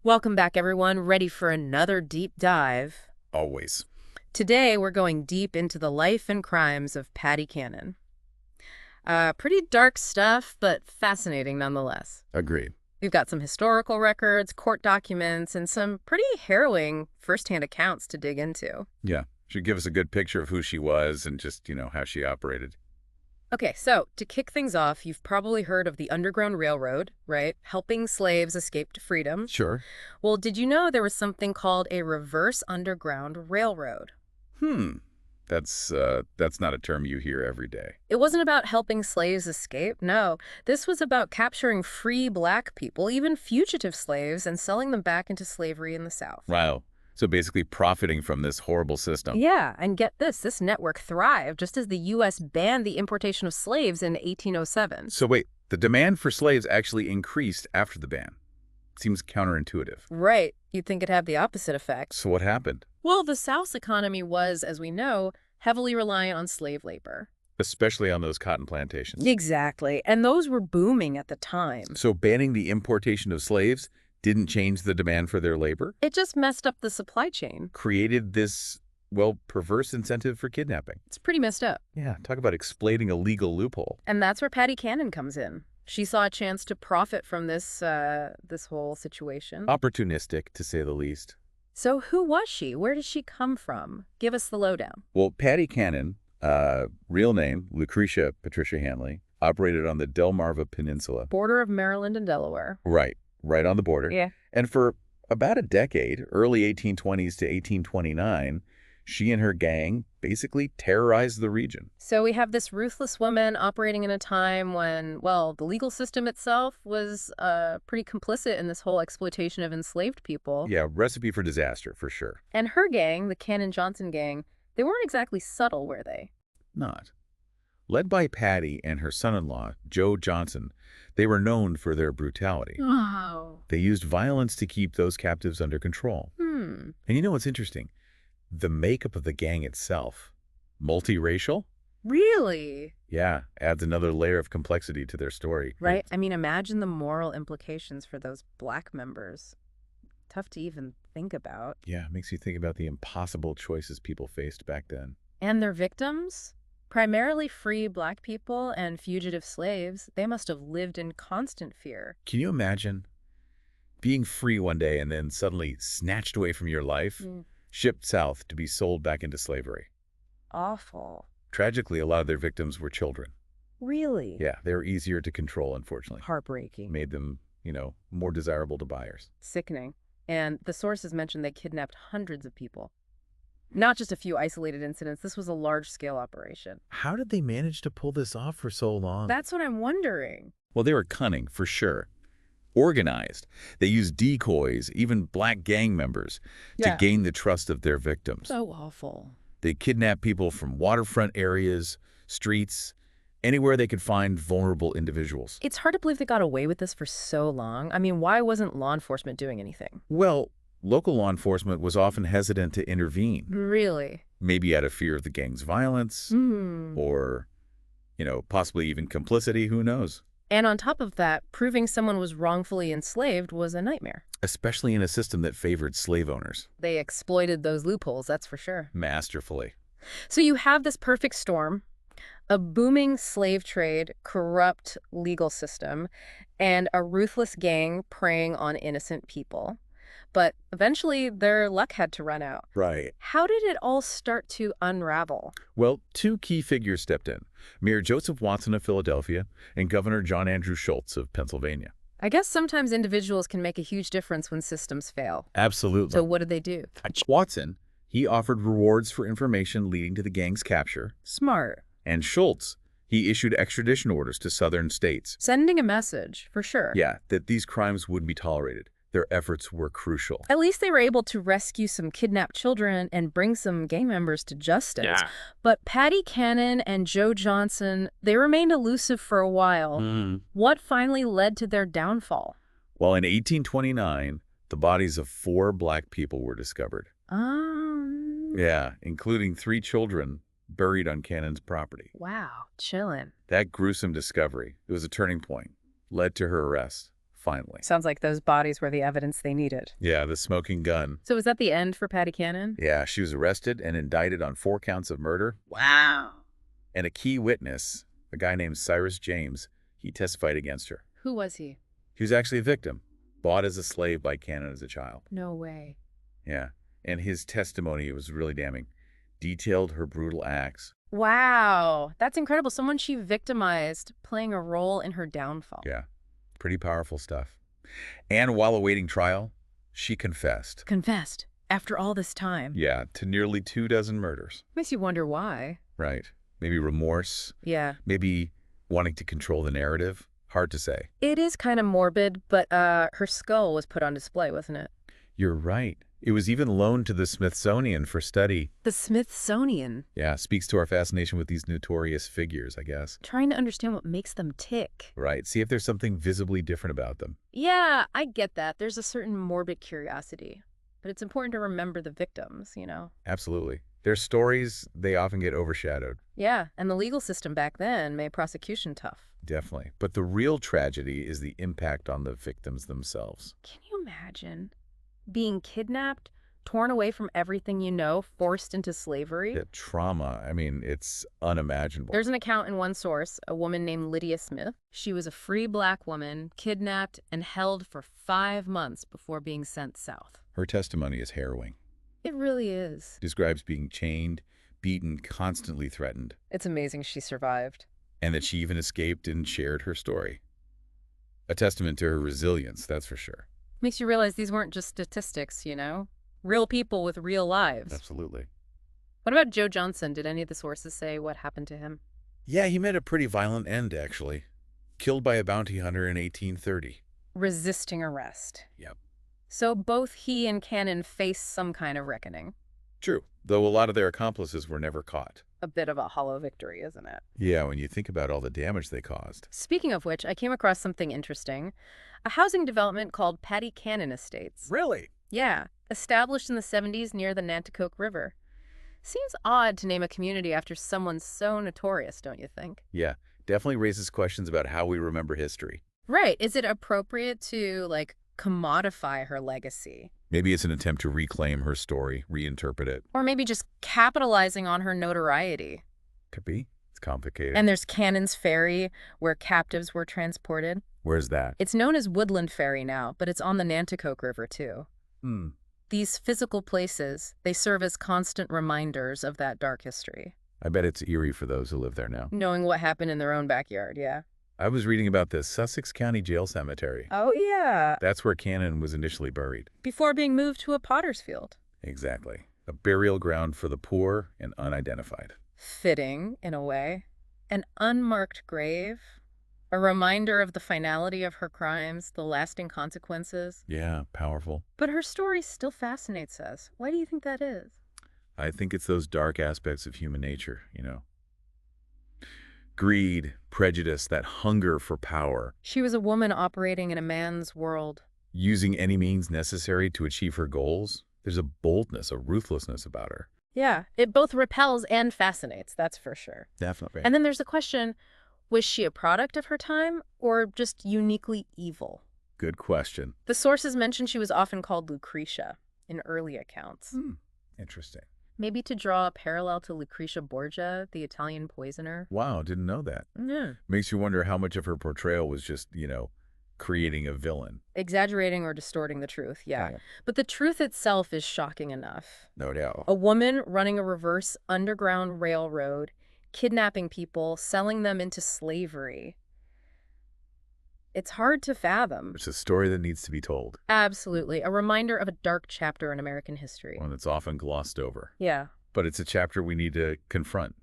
Welcome back, everyone. Ready for another deep dive? Always. Today, we're going deep into the life and crimes of Patty Cannon. Pretty dark stuff, but fascinating nonetheless. Agreed. We've got some historical records, court documents, and some pretty harrowing firsthand accounts to dig into. Yeah. Should give us a good picture of who she was and just, how she operated. Okay, so to kick things off, you've probably heard of the Underground Railroad, right? Helping slaves escape to freedom. Sure. Well, did you know there was something called a reverse underground railroad? Hmm. That's not a term you hear every day. It wasn't about helping slaves escape, no. This was about capturing free black people, even fugitive slaves, and selling them back into slavery in the South. Wow. So basically profiting from this horrible system. Yeah, and get this network thrived just as the U.S. banned the importation of slaves in 1807. So wait, the demand for slaves actually increased after the ban. Seems counterintuitive. Right, you'd think it'd have the opposite effect. So what happened? Well, the South's economy was, as we know, heavily reliant on slave labor. Especially on those cotton plantations. Exactly, and those were booming at the time. So banning the importation of slaves didn't change the demand for their labor? It just messed up the supply chain. Created this, perverse incentive for kidnapping. It's pretty messed up. Yeah, talk about exploiting a legal loophole. And that's where Patty Cannon comes in. She saw a chance to profit from this whole situation. Opportunistic, to say the least. So who was she? Where did she come from? Give us the lowdown. Well, Patty Cannon, real name, Lucretia Patricia Hanley, operated on the Delmarva Peninsula. Border of Maryland and Delaware. Right on the border. Yeah. And for about a decade, early 1820s to 1829, she and her gang basically terrorized the region. So we have this ruthless woman operating in a time when, well, the legal system itself was pretty complicit in this whole exploitation of enslaved people. Yeah, recipe for disaster, for sure. And her gang, the Cannon-Johnson gang, they weren't exactly subtle, were they? Not. Led by Patty and her son-in-law, Joe Johnson, they were known for their brutality. Wow. They used violence to keep those captives under control. And you know what's interesting? The makeup of the gang itself, multiracial? Really? Yeah, adds another layer of complexity to their story. Right? I mean, imagine the moral implications for those black members. Tough to even think about. Yeah, makes you think about the impossible choices people faced back then. And their victims? Primarily free black people and fugitive slaves, they must have lived in constant fear. Can you imagine being free one day and then suddenly snatched away from your life, shipped south to be sold back into slavery? Awful. Tragically, a lot of their victims were children. Really? Yeah, they were easier to control, unfortunately. Heartbreaking. Made them, more desirable to buyers. Sickening. And the sources mentioned they kidnapped hundreds of people. Not just a few isolated incidents. This was a large-scale operation. How did they manage to pull this off for so long? That's what I'm wondering. Well, they were cunning, for sure. Organized. They used decoys, even black gang members, to gain the trust of their victims. So awful. They kidnapped people from waterfront areas, streets, anywhere they could find vulnerable individuals. It's hard to believe they got away with this for so long. I mean, why wasn't law enforcement doing anything? Well, local law enforcement was often hesitant to intervene. Really? Maybe out of fear of the gang's violence, or, possibly even complicity, who knows? And on top of that, proving someone was wrongfully enslaved was a nightmare. Especially in a system that favored slave owners. They exploited those loopholes, that's for sure. Masterfully. So you have this perfect storm, a booming slave trade, corrupt legal system, and a ruthless gang preying on innocent people. But eventually, their luck had to run out. Right. How did it all start to unravel? Well, two key figures stepped in. Mayor Joseph Watson of Philadelphia and Governor John Andrew Schultz of Pennsylvania. I guess sometimes individuals can make a huge difference when systems fail. Absolutely. So what did they do? Watson, he offered rewards for information leading to the gang's capture. Smart. And Schultz, he issued extradition orders to southern states. Sending a message, for sure. Yeah, that these crimes wouldn't be tolerated. Their efforts were crucial. At least they were able to rescue some kidnapped children and bring some gang members to justice. Yeah. But Patty Cannon and Joe Johnson, they remained elusive for a while. What finally led to their downfall? Well, in 1829, the bodies of 4 black people were discovered. Yeah, including 3 children buried on Cannon's property. Wow, chillin'. That gruesome discovery, it was a turning point, led to her arrest. finally. Sounds like those bodies were the evidence they needed. Yeah, the smoking gun. So was that the end for Patty Cannon? Yeah, she was arrested and indicted on 4 counts of murder. Wow. And a key witness, a guy named Cyrus James, he testified against her. Who was he? He was actually a victim, bought as a slave by Cannon as a child. No way. Yeah, and his testimony was really damning. Detailed her brutal acts. Wow. That's incredible. Someone she victimized playing a role in her downfall. Yeah, pretty powerful stuff. And while awaiting trial, she confessed. Confessed. After all this time. Yeah, to nearly 24 murders. Makes you wonder why. Right. Maybe remorse. Yeah. Maybe wanting to control the narrative. Hard to say. It is kind of morbid, but her skull was put on display, wasn't it? You're right. It was even loaned to the Smithsonian for study. The Smithsonian. Yeah, speaks to our fascination with these notorious figures, I guess. Trying to understand what makes them tick. Right. See if there's something visibly different about them. Yeah, I get that. There's a certain morbid curiosity. But it's important to remember the victims, you know? Absolutely. Their stories, they often get overshadowed. Yeah, and the legal system back then made prosecution tough. Definitely. But the real tragedy is the impact on the victims themselves. Can you imagine being kidnapped, torn away from everything you know, forced into slavery? The trauma, I mean, it's unimaginable. There's an account in one source, a woman named Lydia Smith. She was a free black woman, kidnapped and held for 5 months before being sent south. Her testimony is harrowing. It really is. Describes being chained, beaten, constantly threatened, It's amazing she survived. and that she even escaped and shared her story. A testament to her resilience, that's for sure. Makes you realize these weren't just statistics, you know? Real people with real lives. Absolutely. What about Joe Johnson? Did any of the sources say what happened to him? Yeah, he met a pretty violent end, actually. Killed by a bounty hunter in 1830. Resisting arrest. Yep. So both he and Cannon faced some kind of reckoning. True, though a lot of their accomplices were never caught. A bit of a hollow victory, isn't it? Yeah, when you think about all the damage they caused. Speaking of which, I came across something interesting. A housing development called Patty Cannon Estates. Really? Yeah, established in the 70s near the Nanticoke River. Seems odd to name a community after someone so notorious, don't you think? Yeah, definitely raises questions about how we remember history. Right. Is it appropriate to, like, commodify her legacy? Maybe it's an attempt to reclaim her story, reinterpret it. Or maybe just capitalizing on her notoriety. Could be. It's complicated. And there's Cannon's Ferry, where captives were transported. Where's that? It's known as Woodland Ferry now, but it's on the Nanticoke River, too. These physical places, they serve as constant reminders of that dark history. I bet it's eerie for those who live there now. Knowing what happened in their own backyard, yeah. I was reading about the Sussex County Jail Cemetery. Oh, yeah. That's where Cannon was initially buried. Before being moved to a potter's field. Exactly. A burial ground for the poor and unidentified. Fitting, in a way. An unmarked grave. A reminder of the finality of her crimes, the lasting consequences. Yeah, powerful. But her story still fascinates us. Why do you think that is? I think it's those dark aspects of human nature, you know. Greed, prejudice, that hunger for power. She was a woman operating in a man's world. Using any means necessary to achieve her goals. There's a boldness, a ruthlessness about her. Yeah, it both repels and fascinates, that's for sure. Definitely. And then there's the question, was she a product of her time or just uniquely evil? Good question. The sources mention she was often called Lucretia in early accounts. Interesting. Maybe to draw a parallel to Lucretia Borgia, the Italian poisoner. Wow, didn't know that. Yeah. Makes you wonder how much of her portrayal was just, creating a villain. Exaggerating or distorting the truth, yeah. But the truth itself is shocking enough. No doubt. A woman running a reverse underground railroad, kidnapping people, selling them into slavery. It's hard to fathom. It's a story that needs to be told. Absolutely. A reminder of a dark chapter in American history. One that's often glossed over. Yeah. But it's a chapter we need to confront,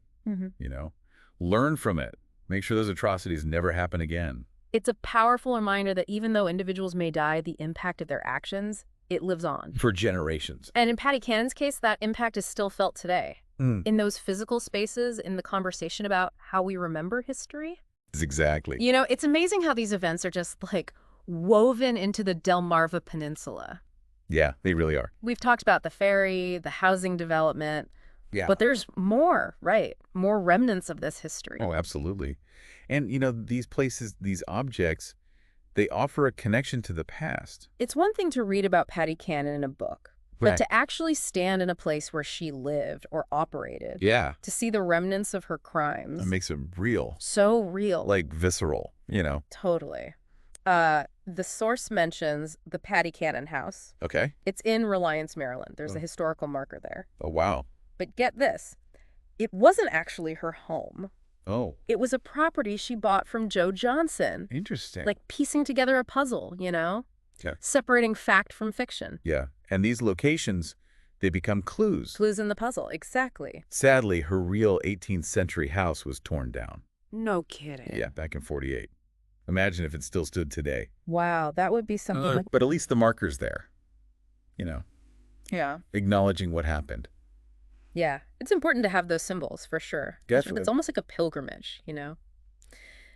Learn from it. Make sure those atrocities never happen again. It's a powerful reminder that even though individuals may die, the impact of their actions, it lives on. For generations. And in Patty Cannon's case, that impact is still felt today. In those physical spaces, in the conversation about how we remember history. Exactly. You know, it's amazing how these events are just, like, woven into the Delmarva Peninsula. Yeah, they really are. We've talked about the ferry, the housing development. Yeah. But there's more, right? More remnants of this history. Oh, absolutely. And, these places, these objects, They offer a connection to the past. It's one thing to read about Patty Cannon in a book, but Right. to actually stand in a place where she lived or operated, Yeah. to see the remnants of her That crimes, makes it real. so real. Like visceral, you know. Totally. The source mentions the Patty Cannon house. Okay. It's in Reliance, Maryland. There's Oh. a historical marker there. Oh, wow. But get this, it wasn't actually her home. Oh, It was a property she bought from Joe Johnson. interesting. Like piecing together a puzzle, Yeah. Separating fact from fiction. Yeah. And these locations, they become clues. Clues in the puzzle, exactly. Sadly, her real 18th century house was torn down. No kidding. Yeah, back in 48. Imagine if it still stood today. Wow, that would be something like... But at least the marker's there. You know, Yeah. acknowledging what happened. Yeah, it's important to have those symbols, for sure. Definitely. It's almost like a pilgrimage,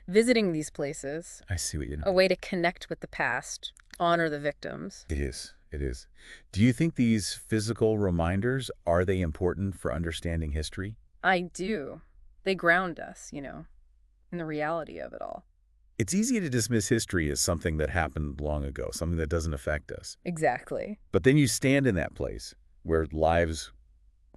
Visiting these places, I see what you know. a way to connect with the past, honor the victims. It is. It is. Do you think these physical reminders, are they important for understanding history? I do. They ground us, in the reality of it all. It's easy to dismiss history as something that happened long ago, something that doesn't affect us. Exactly. But then you stand in that place where lives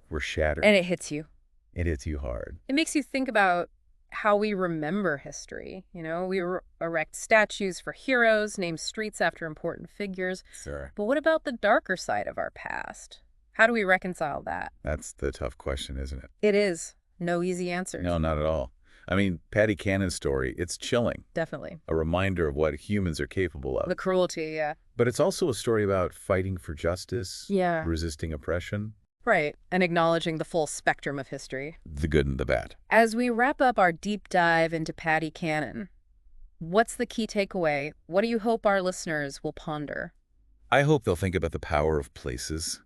were shattered. And it hits you. It hits you hard. It makes you think about how we remember history. We erect statues for heroes, name streets after important figures. Sure. But what about the darker side of our past? How do we reconcile that? That's the tough question, isn't it? It is. No easy answers. No, not at all. I mean, Patty Cannon's story, it's chilling. Definitely. A reminder of what humans are capable of. The cruelty, yeah. But it's also a story about fighting for justice, Yeah. resisting oppression, Right. And acknowledging the full spectrum of history. the good and the bad. As we wrap up our deep dive into Patty Cannon, what's the key takeaway? What do you hope our listeners will ponder? I hope they'll think about the power of places,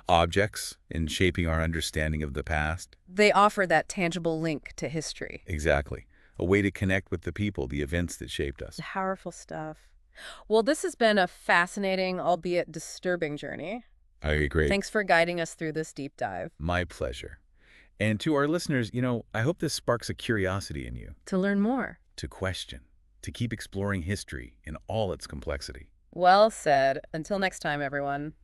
objects in shaping our understanding of the past. They offer that tangible link to history. Exactly. A way to connect with the people, the events that shaped us. Powerful stuff. Well, this has been a fascinating, albeit disturbing journey. I agree. Thanks for guiding us through this deep dive. My pleasure. And to our listeners, I hope this sparks a curiosity in you To learn more. to question, to keep exploring history in all its complexity. Well said. Until next time, everyone.